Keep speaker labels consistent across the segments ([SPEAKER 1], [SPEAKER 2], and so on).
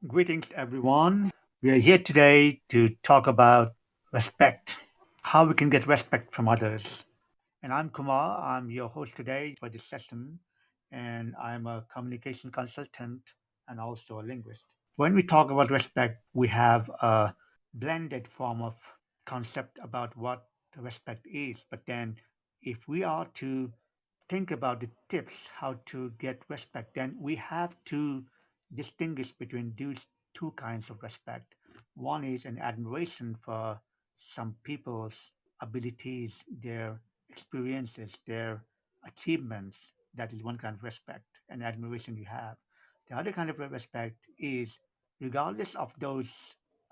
[SPEAKER 1] Greetings, everyone. We are here today to talk about respect, how we can get respect from others. And I'm Kumar. I'm your host today for this session, and I'm a communication consultant and also a linguist. When we talk about respect, we have a blended form of concept about what respect is. But then, if we are to think about the tips how to get respect, then we have to distinguish between these two kinds of respect. One is an admiration for some people's abilities, their experiences, their achievements. That is one kind of respect and admiration you have. The other kind of respect is regardless of those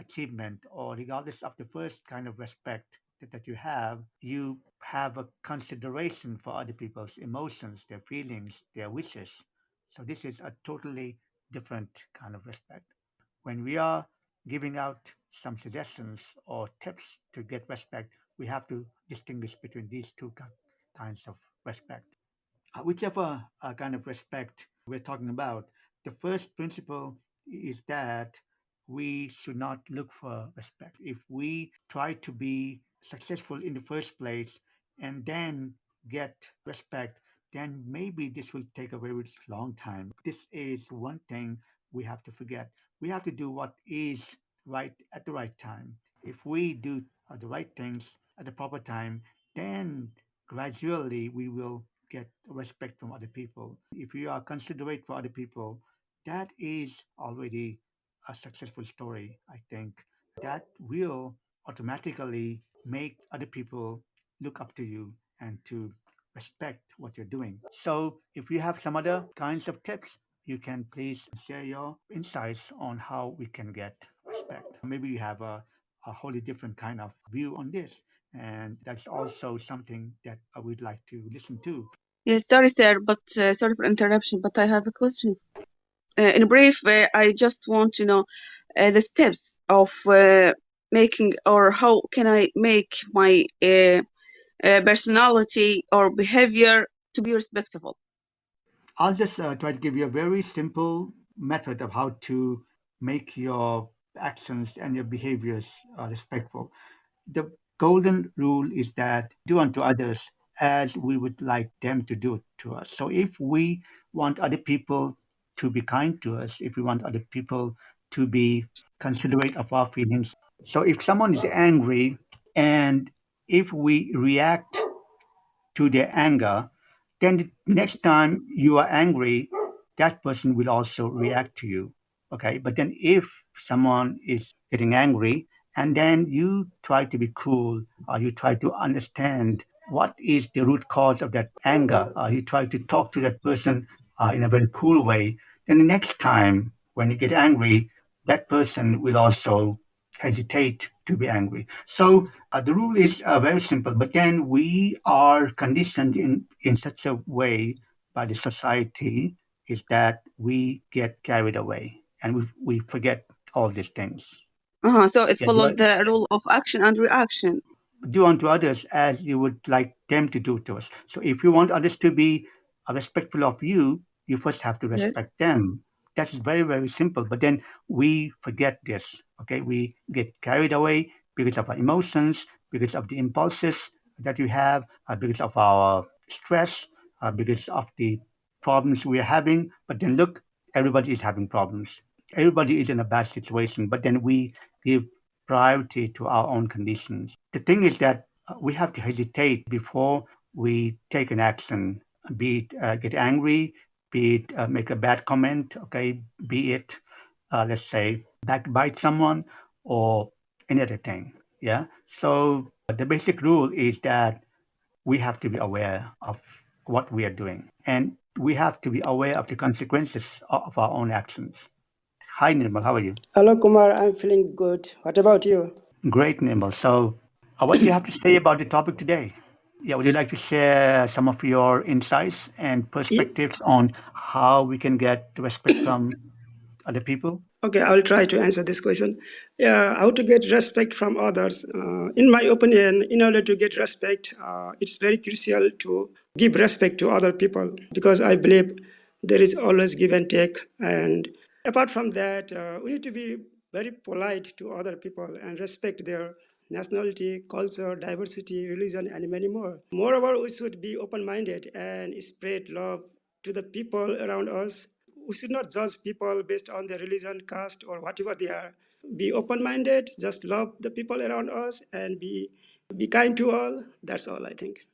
[SPEAKER 1] achievement or regardless of the first kind of respect that you have a consideration for other people's emotions, their feelings, their wishes. So this is a totally different kind of respect. When we are giving out some suggestions or tips to get respect, we have to distinguish between these two kinds of respect. Whichever kind of respect we're talking about, the first principle is that we should not look for respect. If we try to be successful in the first place and then get respect, then maybe this will take a very long time. This is one thing we have to forget. We have to do what is right at the right time. If we do the right things at the proper time, then gradually we will get respect from other people. If you are considerate for other people, that is already a successful story, I think. That will automatically make other people look up to you and to respect what you're doing. So, if you have some other kinds of tips, you can please share your insights on how we can get respect. Maybe you have a wholly different kind of view on this, and that's also something that I would like to listen to.
[SPEAKER 2] Yes, sorry, sir, but sorry for interruption, but I have a question. In brief, I just want to know the steps of making, or how can I make my personality or behavior to be respectful.
[SPEAKER 1] I'll just try to give you a very simple method of how to make your actions and your behaviors respectful. The golden rule is that do unto others as we would like them to do to us. So if we want other people to be kind to us, if we want other people to be considerate of our feelings, so if someone is angry and if we react to their anger, then the next time you are angry, that person will also react to you. Okay. But then if someone is getting angry and then you try to be cool or you try to understand what is the root cause of that anger, or you try to talk to that person in a very cool way, then the next time when you get angry, that person will also hesitate to be angry. So the rule is very simple, but then we are conditioned in such a way by the society is that we get carried away and we forget all these things.
[SPEAKER 2] So it
[SPEAKER 1] Yeah,
[SPEAKER 2] follows the rule of action and reaction.
[SPEAKER 1] do unto others as you would like them to do to us. So if you want others to be respectful of you, you first have to
[SPEAKER 2] Yes.
[SPEAKER 1] respect them. That's very, very simple. But then we forget this. Okay, we get carried away because of our emotions, because of the impulses that we have, because of our stress, because of the problems we are having. But then look, everybody is having problems. Everybody is in a bad situation. But then we give priority to our own conditions. The thing is that we have to hesitate before we take an action, be it get angry, be it make a bad comment, okay, be it, let's say, backbite someone or any other thing. Yeah. So the basic rule is that we have to be aware of what we are doing and we have to be aware of the consequences of our own actions. Hi, Nirmal, how are you?
[SPEAKER 3] Hello, Kumar. I'm feeling good. What about you?
[SPEAKER 1] Great, Nirmal. So, what do you have to say about the topic today? Yeah, would you like to share some of your insights and
[SPEAKER 3] Ye-
[SPEAKER 1] perspectives on how we can get respect from other people?
[SPEAKER 3] Okay, I'll try to answer this question. Yeah, how to get respect from others? In my opinion, in order to get respect, it's very crucial to give respect to other people because I believe there is always give and take, and Apart from that, we need to be very polite to other people and respect their nationality, culture, diversity, religion, and many more. Moreover, we should be open minded and spread love to the people around us. We should not judge people based on their religion, caste, or whatever they are. Be open minded, just love the people around us, and be kind to all. That's all, I think.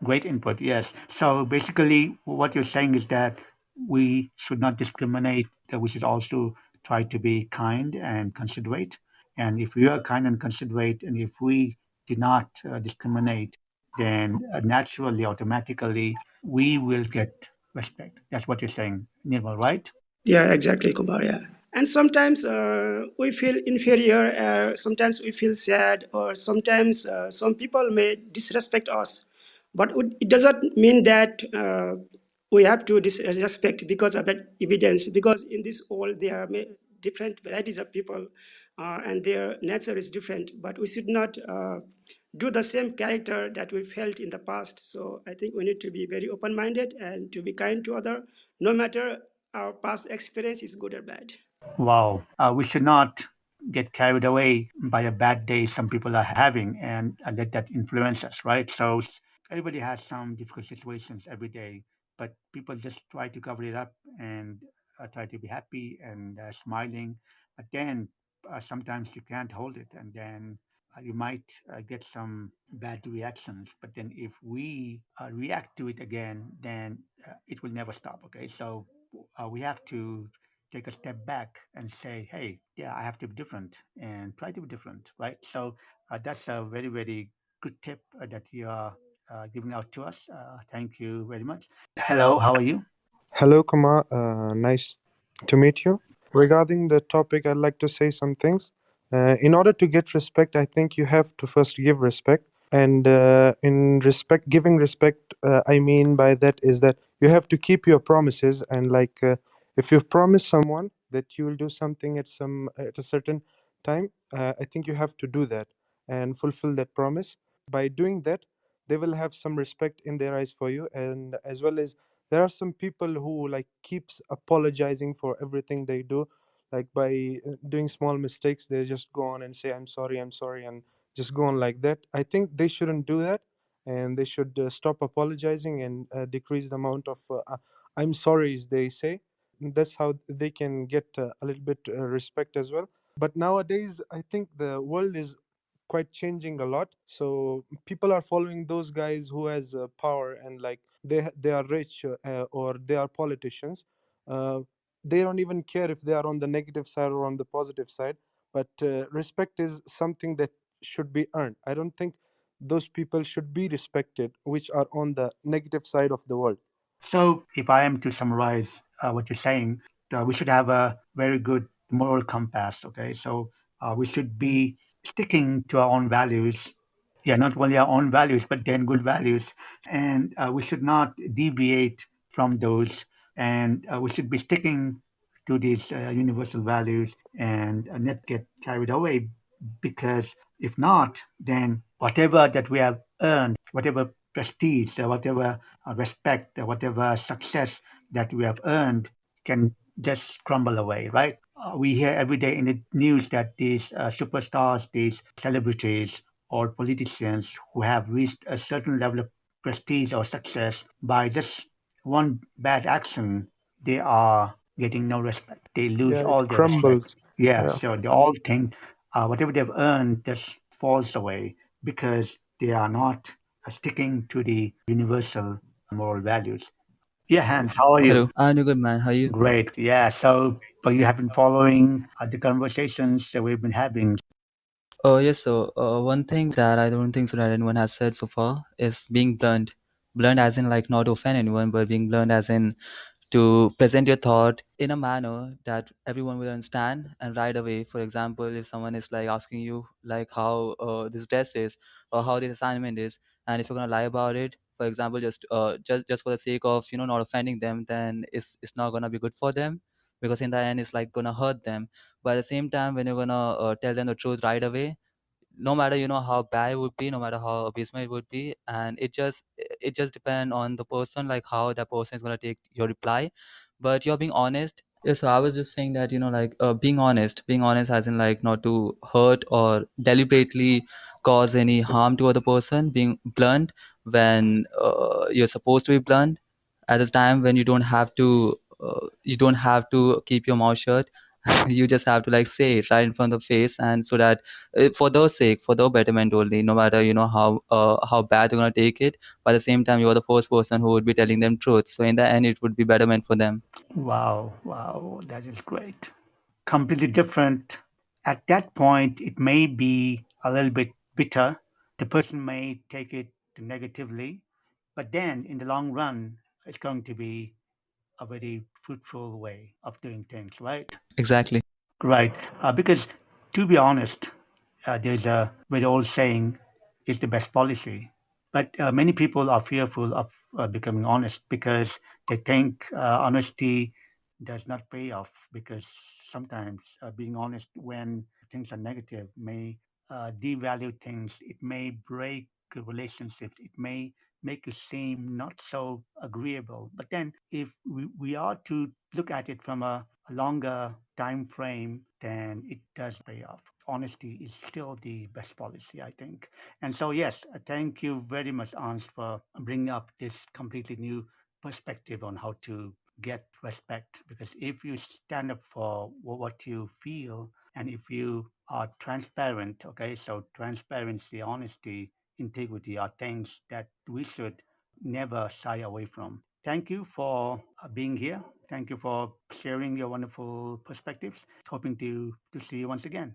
[SPEAKER 1] Great input, yes. So basically, what you're saying is that we should not discriminate, that we should also try to be kind and considerate. And if we are kind and considerate, and if we do not discriminate, then naturally, automatically, we will get respect. That's what you're saying, Nirmal, right?
[SPEAKER 3] Yeah, exactly, Kumar. Yeah. And sometimes we feel inferior, sometimes we feel sad, or sometimes some people may disrespect us. But it doesn't mean that we have to disrespect because of that evidence, because in this world there are different varieties of people and their nature is different. But we should not do the same character that we felt in the past. So I think we need to be very open minded and to be kind to other, no matter our past experience is good or bad.
[SPEAKER 1] Wow. We should not get carried away by a bad day some people are having and let that influence us, right? So everybody has some difficult situations every day, but people just try to cover it up and try to be happy and smiling. But then sometimes you can't hold it, and then you might get some bad reactions. But then if we react to it again, then it will never stop. Okay, so we have to take a step back and say, hey, yeah, I have to be different and try to be different, right? So that's a very, very good tip that you are giving out to us. Thank you very much. Hello, how are you?
[SPEAKER 4] Hello, Kumar. Nice to meet you. Regarding the topic, I'd like to say some things. In order to get respect, I think you have to first give respect. And in respect, giving respect, I mean by that is that you have to keep your promises. And like, if you've promised someone that you will do something at a certain time, I think you have to do that and fulfill that promise. By doing that, they will have some respect in their eyes for you, and as well as there are some people who like keeps apologizing for everything they do, like by doing small mistakes they just go on and say I'm sorry and just go on like that. I think they shouldn't do that, and they should stop apologizing and decrease the amount of I'm sorry's they say. That's how they can get a little bit respect as well. But nowadays I think the world is quite changing a lot, so people are following those guys who has power, and like they are rich, or they are politicians. uh, they don't even care if they are on the negative side or on the positive side, but respect is something that should be earned. I don't think those people should be respected which are on the negative side of the world.
[SPEAKER 1] So, if I am to summarize what you're saying, we should have a very good moral compass. Okay, so we should be sticking to our own values. Yeah, not only our own values, but then good values, and we should not deviate from those. And we should be sticking to these universal values and not get carried away, because if not, then whatever that we have earned, whatever prestige, whatever respect, whatever success that we have earned can just crumble away, right? We hear every day in the news that these superstars, these celebrities, or politicians who have reached a certain level of prestige or success by just one bad action, they are getting no respect. They lose
[SPEAKER 4] Yeah, it
[SPEAKER 1] all their respect.
[SPEAKER 4] crumbles.
[SPEAKER 1] Yeah,
[SPEAKER 4] Yeah.
[SPEAKER 1] so they all think whatever they've earned just falls away because they are not sticking to the universal moral values. Yeah, Hans, how are you?
[SPEAKER 5] Hello, I'm doing good, man. How are you?
[SPEAKER 1] Great. Yeah, so but you have been following the conversations that we've been having.
[SPEAKER 5] Oh, yes. So, one thing that I don't think so that anyone has said so far is being blunt. Blunt as in like not to offend anyone, but being blunt as in to present your thought in a manner that everyone will understand and right away. For example, if someone is like asking you like how this test is or how this assignment is, and if you're gonna lie about it, for example, just for the sake of not offending them, then it's not gonna be good for them, because in the end it's like gonna hurt them. But at the same time, when you're gonna tell them the truth right away, no matter how bad it would be, no matter how abysmal it would be, and it just depend on the person, like how that person is going to take your reply. But you're being honest, Yeah, so I was just saying that, like being honest as in like not to hurt or deliberately cause any harm to other person, being blunt when you're supposed to be blunt, at a time when you don't have to keep your mouth shut. You just have to like say it right in front of the face, and so that for their sake, for their betterment only, no matter how bad they're gonna take it. But at the same time, you're the first person who would be telling them truth, so in the end it would be betterment for them.
[SPEAKER 1] Wow, wow, that is great. Completely different. At that point, it may be a little bit bitter. The person may take it negatively, but then in the long run, it's going to be a very fruitful way of doing things, right?
[SPEAKER 5] Exactly.
[SPEAKER 1] Right. Because to be honest, there's a very old saying, is the best policy. But many people are fearful of becoming honest because they think honesty does not pay off. Because sometimes being honest when things are negative may devalue things, it may break relationships, it may make you seem not so agreeable. But then, if we are to look at it from a longer time frame, then it does pay off. Honesty is still the best policy, I think. And so, yes, thank you very much, Ans, for bringing up this completely new perspective on how to get respect. Because if you stand up for what you feel, and if you are transparent, okay, so transparency, honesty, integrity are things that we should never shy away from. Thank you for being here. Thank you for sharing your wonderful perspectives. Hoping to see you once again.